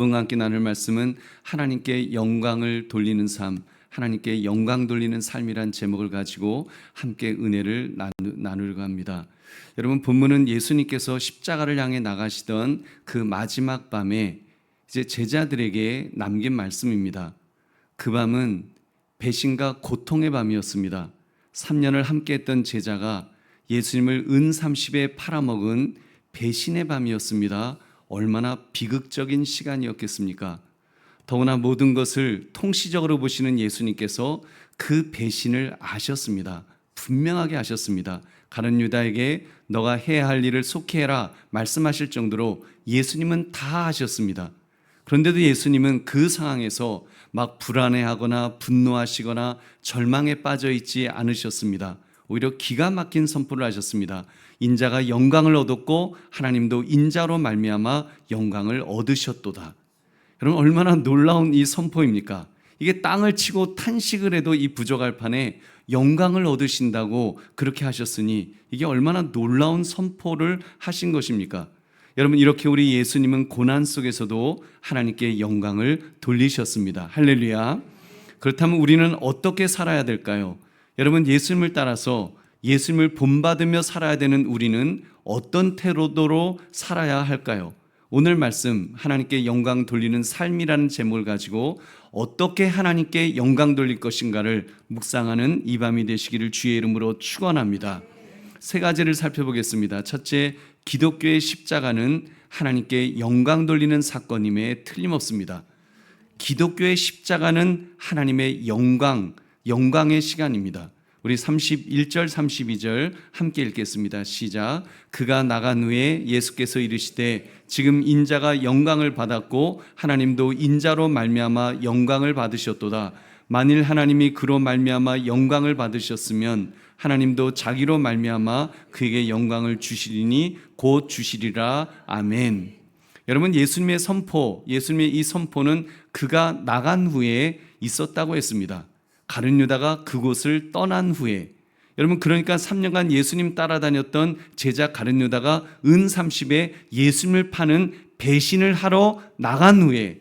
오늘 함께 나눌 말씀은 하나님께 영광을 돌리는 삶, 하나님께 영광 돌리는 삶이란 제목을 가지고 함께 은혜를 나누려고 합니다. 여러분, 본문은 예수님께서 십자가를 향해 나가시던 그 마지막 밤에 이제 제자들에게 남긴 말씀입니다. 그 밤은 배신과 고통의 밤이었습니다. 3년을 함께했던 제자가 예수님을 은 30에 팔아먹은 배신의 밤이었습니다. 얼마나 비극적인 시간이었겠습니까? 더구나 모든 것을 통시적으로 보시는 예수님께서 그 배신을 아셨습니다. 분명하게 아셨습니다. 가룟 유다에게 너가 해야 할 일을 속히 해라 말씀하실 정도로 예수님은 다 아셨습니다. 그런데도 예수님은 그 상황에서 막 불안해하거나 분노하시거나 절망에 빠져 있지 않으셨습니다. 오히려 기가 막힌 선포를 하셨습니다. 인자가 영광을 얻었고 하나님도 인자로 말미암아 영광을 얻으셨도다. 여러분, 얼마나 놀라운 이 선포입니까? 이게 땅을 치고 탄식을 해도 이 부족할 판에 영광을 얻으신다고 그렇게 하셨으니 이게 얼마나 놀라운 선포를 하신 것입니까? 여러분, 이렇게 우리 예수님은 고난 속에서도 하나님께 영광을 돌리셨습니다. 할렐루야. 그렇다면 우리는 어떻게 살아야 될까요? 여러분, 예수님을 따라서 예수님을 본받으며 살아야 되는 우리는 어떤 태도로 살아야 할까요? 오늘 말씀 하나님께 영광 돌리는 삶이라는 제목을 가지고 어떻게 하나님께 영광 돌릴 것인가를 묵상하는 이 밤이 되시기를 주의 이름으로 축원합니다. 세 가지를 살펴보겠습니다. 첫째, 기독교의 십자가는 하나님께 영광 돌리는 사건임에 틀림없습니다. 기독교의 십자가는 하나님의 영광의 시간입니다. 우리 31절 32절 함께 읽겠습니다. 시작. 그가 나간 후에 예수께서 이르시되 지금 인자가 영광을 받았고 하나님도 인자로 말미암아 영광을 받으셨도다. 만일 하나님이 그로 말미암아 영광을 받으셨으면 하나님도 자기로 말미암아 그에게 영광을 주시리니 곧 주시리라. 아멘. 여러분, 예수님의 이 선포는 그가 나간 후에 있었다고 했습니다. 가룟 유다가 그곳을 떠난 후에, 여러분, 그러니까 3년간 예수님 따라다녔던 제자 가룟 유다가 은 30에 예수님을 파는 배신을 하러 나간 후에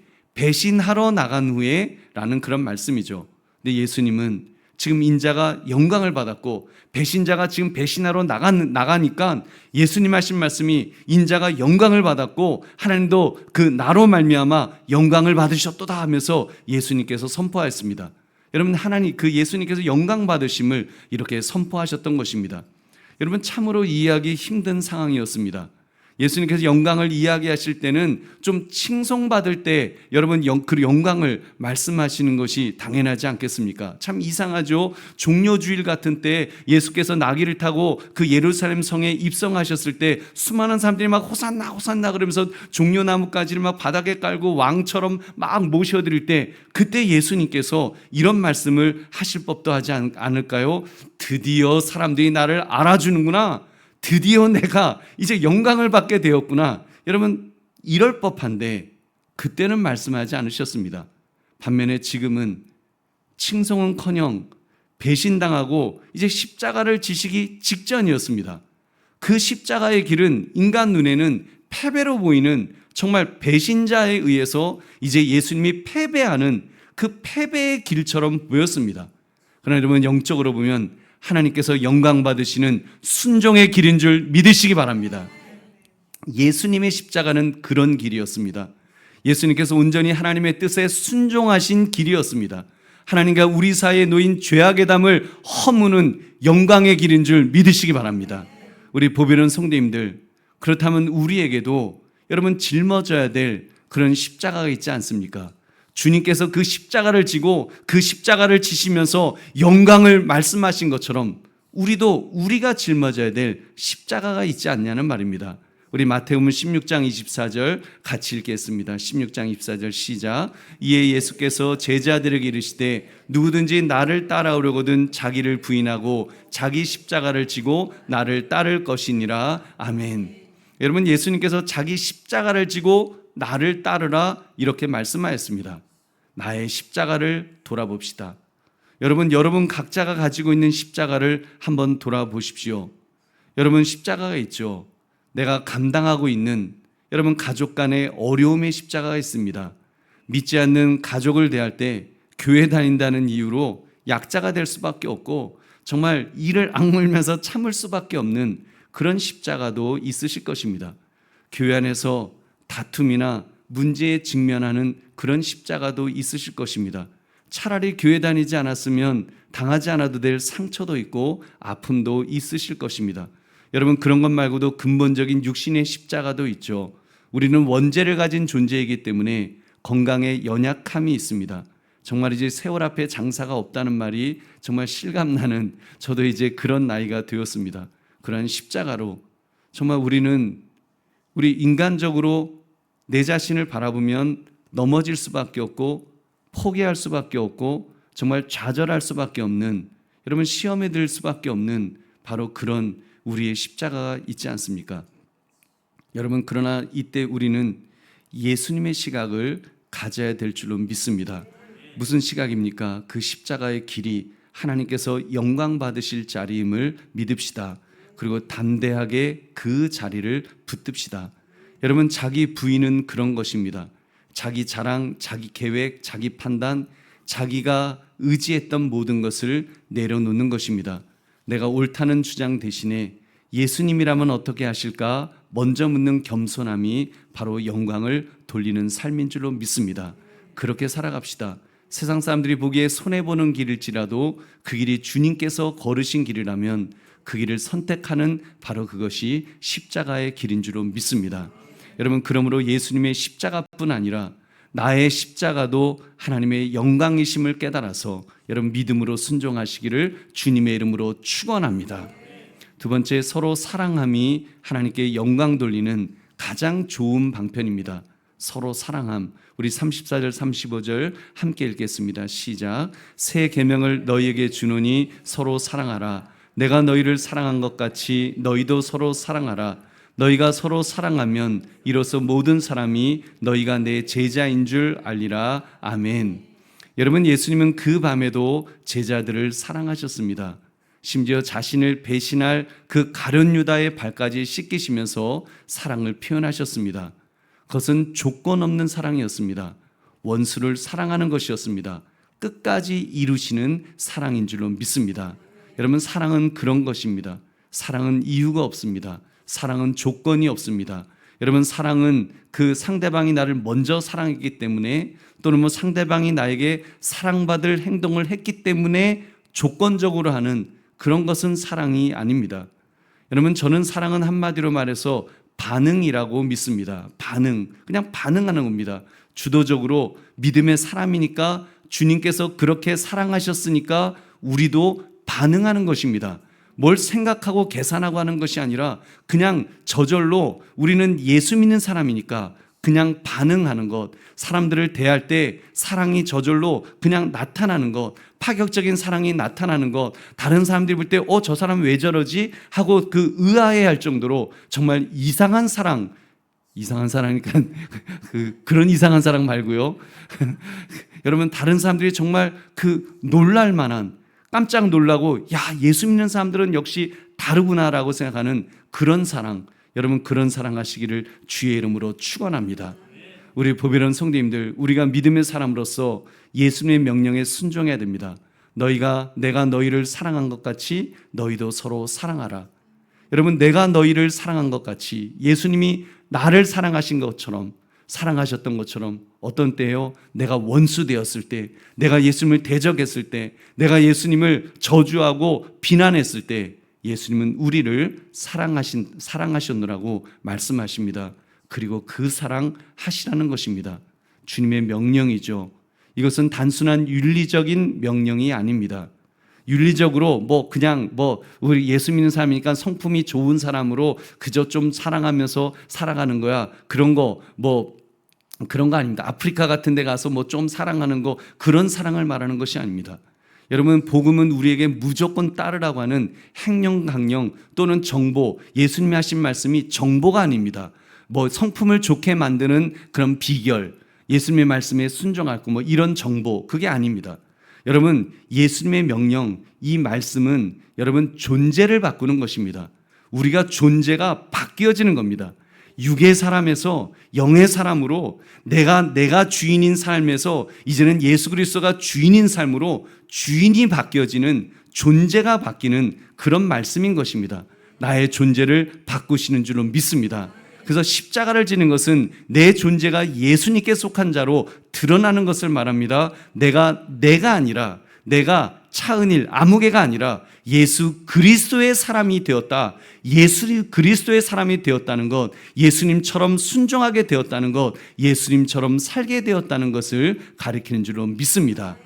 라는 그런 말씀이죠. 근데 예수님은 지금 인자가 영광을 받았고 배신자가 지금 배신하러 나가니까 예수님 하신 말씀이 인자가 영광을 받았고 하나님도 그 나로 말미암아 영광을 받으셨도다 하면서 예수님께서 선포하였습니다. 여러분, 그 예수님께서 영광 받으심을 이렇게 선포하셨던 것입니다. 여러분, 참으로 이해하기 힘든 상황이었습니다. 예수님께서 영광을 이야기하실 때는 좀 칭송받을 때 여러분 그 영광을 말씀하시는 것이 당연하지 않겠습니까? 참 이상하죠. 종려주일 같은 때 예수께서 나귀를 타고 그 예루살렘 성에 입성하셨을 때 수많은 사람들이 막 호산나 호산나 그러면서 종려나무가지를 막 바닥에 깔고 왕처럼 막 모셔드릴 때 그때 예수님께서 이런 말씀을 하실 법도 하지 않을까요? 드디어 사람들이 나를 알아주는구나. 드디어 내가 이제 영광을 받게 되었구나. 여러분, 이럴 법한데 그때는 말씀하지 않으셨습니다. 반면에 지금은 칭송은커녕 배신당하고 이제 십자가를 지시기 직전이었습니다. 그 십자가의 길은 인간 눈에는 패배로 보이는 정말 배신자에 의해서 이제 예수님이 패배하는 그 패배의 길처럼 보였습니다. 그러나 여러분, 영적으로 보면 하나님께서 영광 받으시는 순종의 길인 줄 믿으시기 바랍니다. 예수님의 십자가는 그런 길이었습니다. 예수님께서 온전히 하나님의 뜻에 순종하신 길이었습니다. 하나님과 우리 사이에 놓인 죄악의 담을 허무는 영광의 길인 줄 믿으시기 바랍니다. 우리 보배로운 성도님들, 그렇다면 우리에게도 여러분 짊어져야 될 그런 십자가가 있지 않습니까? 주님께서 그 십자가를 지고 그 십자가를 지시면서 영광을 말씀하신 것처럼 우리가 짊어져야 될 십자가가 있지 않냐는 말입니다. 우리 마태복음 16장 24절 같이 읽겠습니다. 16장 24절 시작. 이에 예수께서 제자들에게 이르시되 누구든지 나를 따라오려거든 자기를 부인하고 자기 십자가를 지고 나를 따를 것이니라. 아멘. 여러분, 예수님께서 자기 십자가를 지고 나를 따르라 이렇게 말씀하였습니다. 나의 십자가를 돌아봅시다. 여러분 각자가 가지고 있는 십자가를 한번 돌아보십시오. 여러분, 십자가가 있죠. 내가 감당하고 있는 여러분, 가족 간의 어려움의 십자가가 있습니다. 믿지 않는 가족을 대할 때 교회 다닌다는 이유로 약자가 될 수밖에 없고 정말 이를 악물면서 참을 수밖에 없는 그런 십자가도 있으실 것입니다. 교회 안에서 다툼이나 문제에 직면하는 그런 십자가도 있으실 것입니다. 차라리 교회 다니지 않았으면 당하지 않아도 될 상처도 있고 아픔도 있으실 것입니다. 여러분, 그런 것 말고도 근본적인 육신의 십자가도 있죠. 우리는 원죄를 가진 존재이기 때문에 건강에 연약함이 있습니다. 정말 이제 세월 앞에 장사가 없다는 말이 정말 실감나는, 저도 이제 그런 나이가 되었습니다. 그러한 십자가로 정말 우리 인간적으로 내 자신을 바라보면 넘어질 수밖에 없고 포기할 수밖에 없고 정말 좌절할 수밖에 없는, 여러분, 시험에 들 수밖에 없는 바로 그런 우리의 십자가가 있지 않습니까? 여러분, 그러나 이때 우리는 예수님의 시각을 가져야 될 줄로 믿습니다. 무슨 시각입니까? 그 십자가의 길이 하나님께서 영광 받으실 자리임을 믿읍시다. 그리고 담대하게 그 자리를 붙듭시다. 여러분, 자기 부인은 그런 것입니다. 자기 자랑, 자기 계획, 자기 판단, 자기가 의지했던 모든 것을 내려놓는 것입니다. 내가 옳다는 주장 대신에 예수님이라면 어떻게 하실까? 먼저 묻는 겸손함이 바로 영광을 돌리는 삶인 줄로 믿습니다. 그렇게 살아갑시다. 세상 사람들이 보기에 손해보는 길일지라도 그 길이 주님께서 걸으신 길이라면 그 길을 선택하는 바로 그것이 십자가의 길인 줄로 믿습니다. 여러분, 그러므로 예수님의 십자가뿐 아니라 나의 십자가도 하나님의 영광이심을 깨달아서 여러분 믿음으로 순종하시기를 주님의 이름으로 축원합니다. 두 번째, 서로 사랑함이 하나님께 영광 돌리는 가장 좋은 방편입니다. 서로 사랑함. 우리 34절 35절 함께 읽겠습니다. 시작. 새 계명을 너희에게 주노니 서로 사랑하라. 내가 너희를 사랑한 것 같이 너희도 서로 사랑하라. 너희가 서로 사랑하면 이로써 모든 사람이 너희가 내 제자인 줄 알리라. 아멘. 여러분, 예수님은 그 밤에도 제자들을 사랑하셨습니다. 심지어 자신을 배신할 그 가룟 유다의 발까지 씻기시면서 사랑을 표현하셨습니다. 그것은 조건 없는 사랑이었습니다. 원수를 사랑하는 것이었습니다. 끝까지 이루시는 사랑인 줄로 믿습니다. 여러분, 사랑은 그런 것입니다. 사랑은 이유가 없습니다. 사랑은 조건이 없습니다. 여러분, 사랑은 그 상대방이 나를 먼저 사랑했기 때문에, 또는 뭐 상대방이 나에게 사랑받을 행동을 했기 때문에 조건적으로 하는 그런 것은 사랑이 아닙니다. 여러분, 저는 사랑은 한마디로 말해서 반응이라고 믿습니다. 반응, 그냥 반응하는 겁니다. 주도적으로 믿음의 사람이니까, 주님께서 그렇게 사랑하셨으니까 우리도 반응하는 것입니다. 뭘 생각하고 계산하고 하는 것이 아니라 그냥 저절로 우리는 예수 믿는 사람이니까 그냥 반응하는 것, 사람들을 대할 때 사랑이 저절로 그냥 나타나는 것, 파격적인 사랑이 나타나는 것, 다른 사람들이 볼 때 저 사람 왜 저러지? 하고 그 의아해할 정도로 정말 이상한 사랑, 이상한 사랑이니까 그런 이상한 사랑 말고요. 여러분, 다른 사람들이 정말 그 놀랄 만한, 깜짝 놀라고 야, 예수 믿는 사람들은 역시 다르구나라고 생각하는 그런 사랑, 여러분, 그런 사랑하시기를 주의 이름으로 축원합니다. 우리 보배로운 성도님들, 우리가 믿음의 사람으로서 예수님의 명령에 순종해야 됩니다. 내가 너희를 사랑한 것 같이 너희도 서로 사랑하라. 여러분, 내가 너희를 사랑한 것 같이 예수님이 나를 사랑하신 것처럼, 사랑하셨던 것처럼, 어떤 때요? 내가 원수 되었을 때, 내가 예수님을 대적했을 때, 내가 예수님을 저주하고 비난했을 때 예수님은 우리를 사랑하셨노라고 말씀하십니다. 그리고 그 사랑 하시라는 것입니다. 주님의 명령이죠. 이것은 단순한 윤리적인 명령이 아닙니다. 윤리적으로 그냥 우리 예수 믿는 사람이니까 성품이 좋은 사람으로 그저 좀 사랑하면서 살아가는 거야. 그런 거 아닙니다. 아프리카 같은 데 가서 좀 사랑하는 거, 그런 사랑을 말하는 것이 아닙니다. 여러분, 복음은 우리에게 무조건 따르라고 하는 행령, 강령 또는 정보, 예수님이 하신 말씀이 정보가 아닙니다. 성품을 좋게 만드는 그런 비결, 예수님의 말씀에 순종할 거 이런 정보, 그게 아닙니다. 여러분, 예수님의 명령, 이 말씀은 여러분 존재를 바꾸는 것입니다. 우리가 존재가 바뀌어지는 겁니다. 육의 사람에서 영의 사람으로 내가 주인인 삶에서 이제는 예수 그리스도가 주인인 삶으로 주인이 바뀌어지는, 존재가 바뀌는 그런 말씀인 것입니다. 나의 존재를 바꾸시는 줄로 믿습니다. 그래서 십자가를 지는 것은 내 존재가 예수님께 속한 자로 드러나는 것을 말합니다. 내가 아니라, 내가 차은일 아무개가 아니라 예수 그리스도의 사람이 되었다. 예수 그리스도의 사람이 되었다는 것, 예수님처럼 순종하게 되었다는 것, 예수님처럼 살게 되었다는 것을 가리키는 줄로 믿습니다.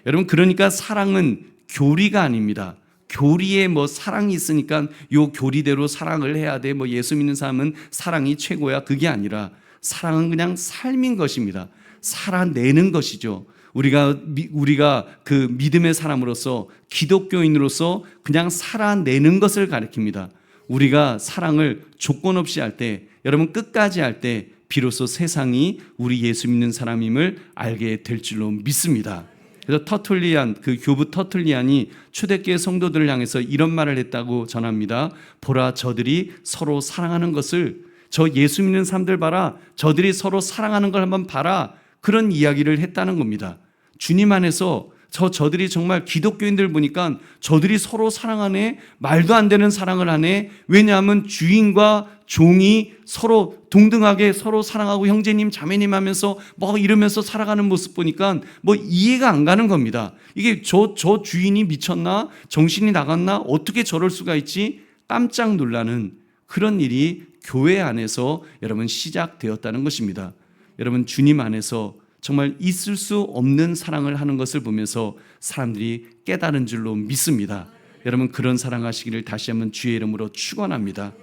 여러분, 그러니까 사랑은 교리가 아닙니다. 교리에 사랑이 있으니까 요 교리대로 사랑을 해야 돼. 예수 믿는 사람은 사랑이 최고야. 그게 아니라 사랑은 그냥 삶인 것입니다. 살아내는 것이죠. 우리가 그 믿음의 사람으로서, 기독교인으로서 그냥 살아내는 것을 가리킵니다. 우리가 사랑을 조건 없이 할 때, 여러분 끝까지 할 때 비로소 세상이 우리 예수 믿는 사람임을 알게 될 줄로 믿습니다. 그래서 그 교부 터툴리안이 초대교회 성도들을 향해서 이런 말을 했다고 전합니다. 보라, 저들이 서로 사랑하는 것을, 저 예수 믿는 사람들 봐라, 저들이 서로 사랑하는 걸 한번 봐라. 그런 이야기를 했다는 겁니다. 주님 안에서 저들이 정말 기독교인들 보니까 저들이 서로 사랑하네, 말도 안 되는 사랑을 하네. 왜냐하면 주인과 종이 서로 동등하게 서로 사랑하고 형제님 자매님 하면서 이러면서 살아가는 모습 보니까 이해가 안 가는 겁니다. 이게 저 주인이 미쳤나? 정신이 나갔나? 어떻게 저럴 수가 있지? 깜짝 놀라는 그런 일이 교회 안에서 여러분 시작되었다는 것입니다. 여러분, 주님 안에서 정말 있을 수 없는 사랑을 하는 것을 보면서 사람들이 깨달은 줄로 믿습니다. 여러분, 그런 사랑하시기를 다시 한번 주의 이름으로 축원합니다.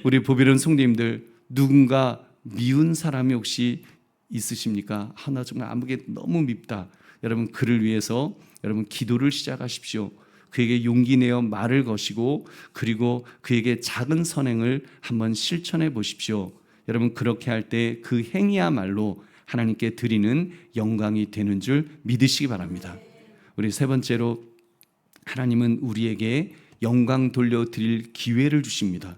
우리 보배로운 성도님들, 누군가 미운 사람이 혹시 있으십니까? 나 정말 아무게 너무 밉다. 여러분, 그를 위해서 여러분 기도를 시작하십시오. 그에게 용기 내어 말을 거시고, 그리고 그에게 작은 선행을 한번 실천해 보십시오. 여러분, 그렇게 할 때 그 행위야말로 하나님께 드리는 영광이 되는 줄 믿으시기 바랍니다. 우리 세 번째로, 하나님은 우리에게 영광 돌려드릴 기회를 주십니다.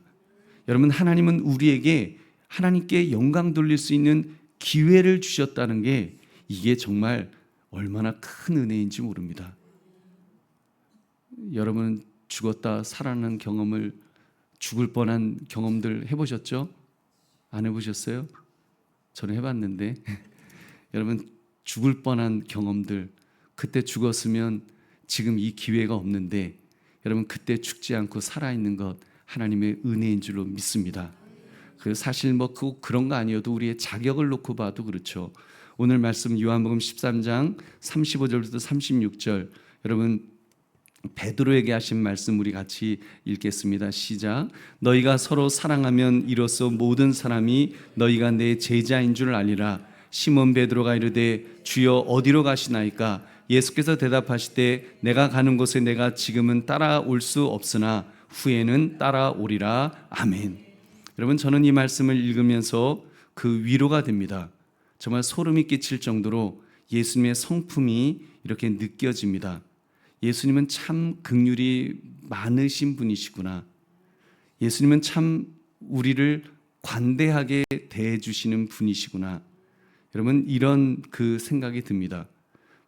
여러분, 하나님은 우리에게 하나님께 영광 돌릴 수 있는 기회를 주셨다는 게, 이게 정말 얼마나 큰 은혜인지 모릅니다. 여러분, 죽었다 살아난 경험을, 죽을 뻔한 경험들 해보셨죠? 안 해보셨어요? 저는 해봤는데 여러분, 죽을 뻔한 경험들, 그때 죽었으면 지금 이 기회가 없는데, 여러분 그때 죽지 않고 살아있는 것 하나님의 은혜인 줄로 믿습니다. 사실 그런 거 아니어도 우리의 자격을 놓고 봐도 그렇죠. 오늘 말씀 요한복음 13장 35절부터 36절, 여러분 베드로에게 하신 말씀 우리 같이 읽겠습니다. 시작. 너희가 서로 사랑하면 이로써 모든 사람이 너희가 내 제자인 줄 알리라. 시몬 베드로가 이르되 주여 어디로 가시나이까? 예수께서 대답하시되 내가 가는 곳에 내가 지금은 따라올 수 없으나 후에는 따라오리라. 아멘. 여러분, 저는 이 말씀을 읽으면서 그 위로가 됩니다. 정말 소름이 끼칠 정도로 예수님의 성품이 이렇게 느껴집니다. 예수님은 참 긍휼이 많으신 분이시구나. 예수님은 참 우리를 관대하게 대해주시는 분이시구나. 여러분, 이런 그 생각이 듭니다.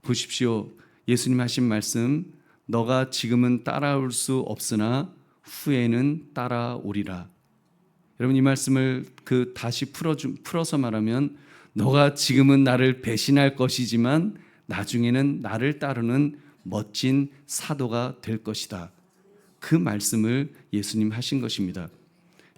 보십시오. 예수님 하신 말씀, 너가 지금은 따라올 수 없으나 후에는 따라오리라. 여러분, 이 말씀을 다시 풀어서 말하면, 너가 지금은 나를 배신할 것이지만 나중에는 나를 따르는 멋진 사도가 될 것이다. 그 말씀을 예수님 하신 것입니다.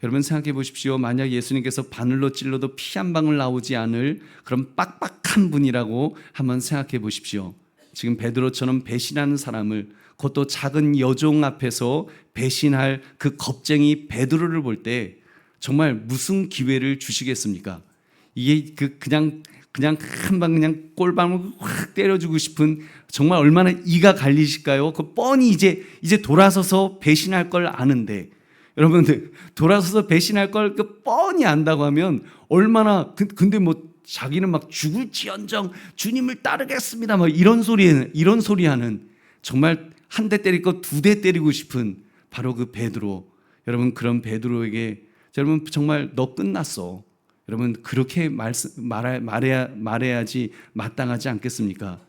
여러분, 생각해 보십시오. 만약 예수님께서 바늘로 찔러도 피 한 방울 나오지 않을 그런 빡빡한 분이라고 한번 생각해 보십시오. 지금 베드로처럼 배신하는 사람을, 그것도 작은 여종 앞에서 배신할 그 겁쟁이 베드로를 볼 때 정말 무슨 기회를 주시겠습니까? 이게 그냥 한 방 그냥 꼴방을 확 때려주고 싶은, 정말 얼마나 이가 갈리실까요? 그 뻔히 이제 돌아서서 배신할 걸 아는데, 여러분들 돌아서서 배신할 걸 뻔히 안다고 하면 얼마나, 근데 자기는 막 죽을지언정 주님을 따르겠습니다 이런 소리 하는, 정말 한 대 때릴 거 두 대 때리고 싶은 바로 그 베드로. 여러분, 그런 베드로에게 여러분 정말 너 끝났어. 여러분 그렇게 말해야지 마땅하지 않겠습니까?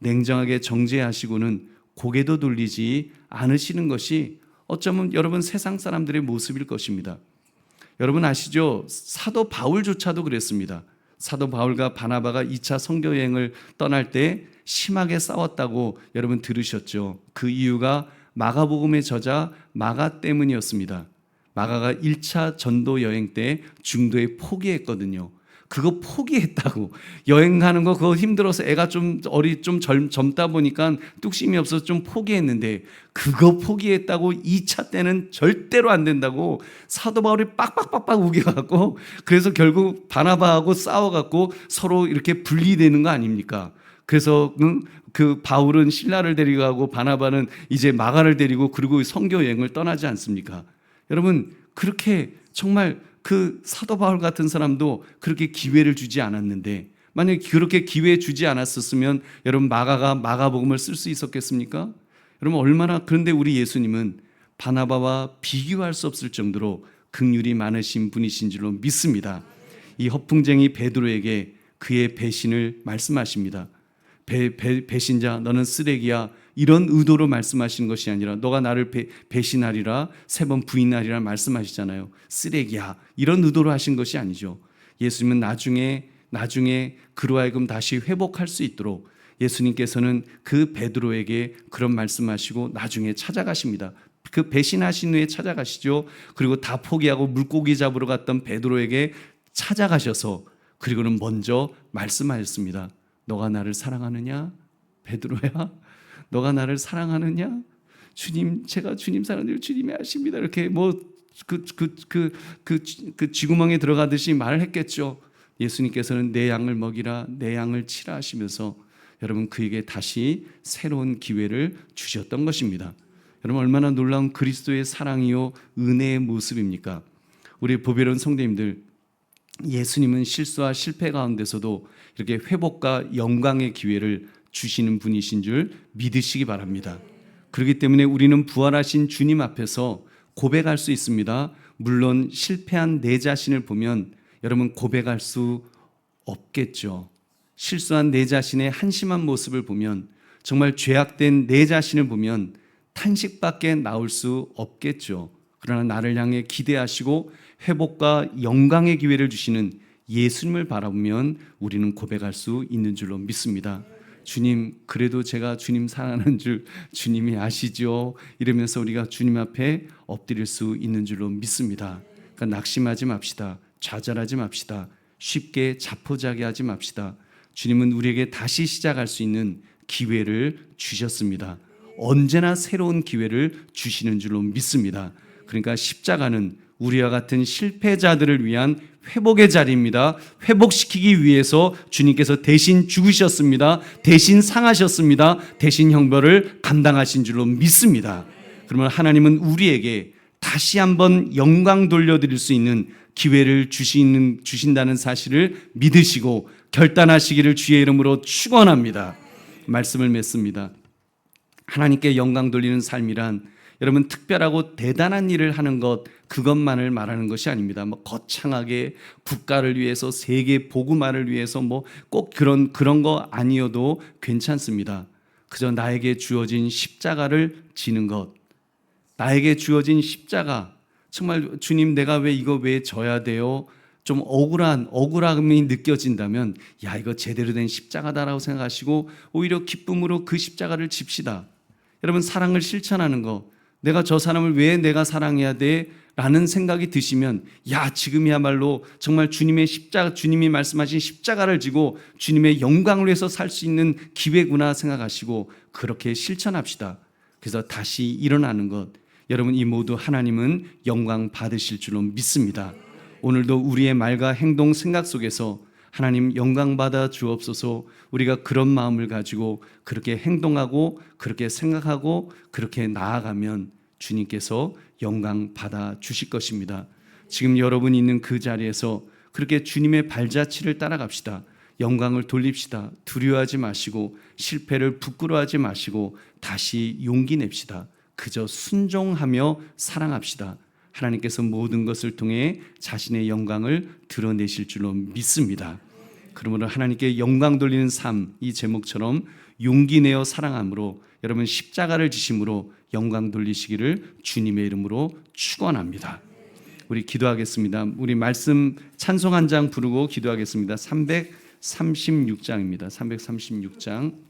냉정하게 정죄하시고는 고개도 돌리지 않으시는 것이 어쩌면 여러분 세상 사람들의 모습일 것입니다. 여러분 아시죠? 사도 바울조차도 그랬습니다. 사도 바울과 바나바가 2차 선교 여행을 떠날 때 심하게 싸웠다고 여러분 들으셨죠? 그 이유가 마가복음의 저자 마가 때문이었습니다. 마가가 1차 전도 여행 때 중도에 포기했거든요. 그거 포기했다고. 여행 가는 거 그거 힘들어서 애가 좀 젊다 보니까 뚝심이 없어서 좀 포기했는데 그거 포기했다고 2차 때는 절대로 안 된다고 사도 바울이 빡빡빡빡 우겨갖고 그래서 결국 바나바하고 싸워갖고 서로 이렇게 분리되는 거 아닙니까? 그래서 그 바울은 신라를 데리고 가고 바나바는 이제 마가를 데리고 그리고 선교 여행을 떠나지 않습니까? 여러분 그렇게 정말 그 사도 바울 같은 사람도 그렇게 기회를 주지 않았는데 만약에 그렇게 기회 주지 않았었으면 여러분 마가가 마가복음을 쓸 수 있었겠습니까? 여러분 얼마나 그런데 우리 예수님은 바나바와 비교할 수 없을 정도로 긍휼이 많으신 분이신 줄로 믿습니다. 이 허풍쟁이 베드로에게 그의 배신을 말씀하십니다. 배신자 너는 쓰레기야 이런 의도로 말씀하시는 것이 아니라 너가 나를 배신하리라 3번 부인하리라 말씀하시잖아요. 쓰레기야 이런 의도로 하신 것이 아니죠. 예수님은 나중에 그로 하여금 다시 회복할 수 있도록 예수님께서는 그 베드로에게 그런 말씀하시고 나중에 찾아가십니다. 그 배신하신 후에 찾아가시죠. 그리고 다 포기하고 물고기 잡으러 갔던 베드로에게 찾아가셔서 그리고는 먼저 말씀하셨습니다. 너가 나를 사랑하느냐? 베드로야, 너가 나를 사랑하느냐? 주님, 제가 주님 사랑하는 주님이 아십니다. 이렇게 쥐구멍에 들어가듯이 말을 했겠죠. 예수님께서는 내 양을 먹이라, 내 양을 치라 하시면서 여러분 그에게 다시 새로운 기회를 주셨던 것입니다. 여러분 얼마나 놀라운 그리스도의 사랑이요 은혜의 모습입니까? 우리 보배로운 성도님들, 예수님은 실수와 실패 가운데서도 이렇게 회복과 영광의 기회를 주시는 분이신 줄 믿으시기 바랍니다. 그렇기 때문에 우리는 부활하신 주님 앞에서 고백할 수 있습니다. 물론 실패한 내 자신을 보면 여러분 고백할 수 없겠죠. 실수한 내 자신의 한심한 모습을 보면 정말 죄악된 내 자신을 보면 탄식밖에 나올 수 없겠죠. 그러나 나를 향해 기대하시고 회복과 영광의 기회를 주시는 예수님을 바라보면 우리는 고백할 수 있는 줄로 믿습니다. 주님, 그래도 제가 주님 사랑하는 줄 주님이 아시죠? 이러면서 우리가 주님 앞에 엎드릴 수 있는 줄로 믿습니다. 그러니까 낙심하지 맙시다. 좌절하지 맙시다. 쉽게 자포자기하지 맙시다. 주님은 우리에게 다시 시작할 수 있는 기회를 주셨습니다. 언제나 새로운 기회를 주시는 줄로 믿습니다. 그러니까 십자가는 우리와 같은 실패자들을 위한 회복의 자리입니다. 회복시키기 위해서 주님께서 대신 죽으셨습니다. 대신 상하셨습니다. 대신 형벌을 감당하신 줄로 믿습니다. 그러면 하나님은 우리에게 다시 한번 영광 돌려드릴 수 있는 기회를 주신다는 사실을 믿으시고 결단하시기를 주의 이름으로 축원합니다. 말씀을 맺습니다. 하나님께 영광 돌리는 삶이란 여러분 특별하고 대단한 일을 하는 것 그것만을 말하는 것이 아닙니다. 거창하게 국가를 위해서 세계 복음화를 위해서 꼭 그런 거 아니어도 괜찮습니다. 그저 나에게 주어진 십자가를 지는 것, 나에게 주어진 십자가 정말 주님 내가 왜 져야 돼요? 좀 억울함이 느껴진다면 이거 제대로 된 십자가다라고 생각하시고 오히려 기쁨으로 그 십자가를 집시다. 여러분 사랑을 실천하는 거 내가 저 사람을 왜 내가 사랑해야 돼? 라는 생각이 드시면 지금이야말로 정말 주님의 십자가 주님이 말씀하신 십자가를 지고 주님의 영광을 위해서 살 수 있는 기회구나 생각하시고 그렇게 실천합시다. 그래서 다시 일어나는 것 여러분 이 모두 하나님은 영광 받으실 줄로 믿습니다. 오늘도 우리의 말과 행동 생각 속에서 하나님 영광 받아 주옵소서. 우리가 그런 마음을 가지고 그렇게 행동하고 그렇게 생각하고 그렇게 나아가면 주님께서 영광 받아 주실 것입니다. 지금 여러분이 있는 그 자리에서 그렇게 주님의 발자취를 따라갑시다. 영광을 돌립시다. 두려워하지 마시고 실패를 부끄러워하지 마시고 다시 용기 냅시다. 그저 순종하며 사랑합시다. 하나님께서 모든 것을 통해 자신의 영광을 드러내실 줄로 믿습니다. 그러므로 하나님께 영광 돌리는 삶, 이 제목처럼 용기 내어 사랑함으로 여러분 십자가를 지심으로 영광 돌리시기를 주님의 이름으로 축원합니다. 우리 기도하겠습니다. 우리 말씀 찬송 한 장 부르고 기도하겠습니다. 336장입니다. 336장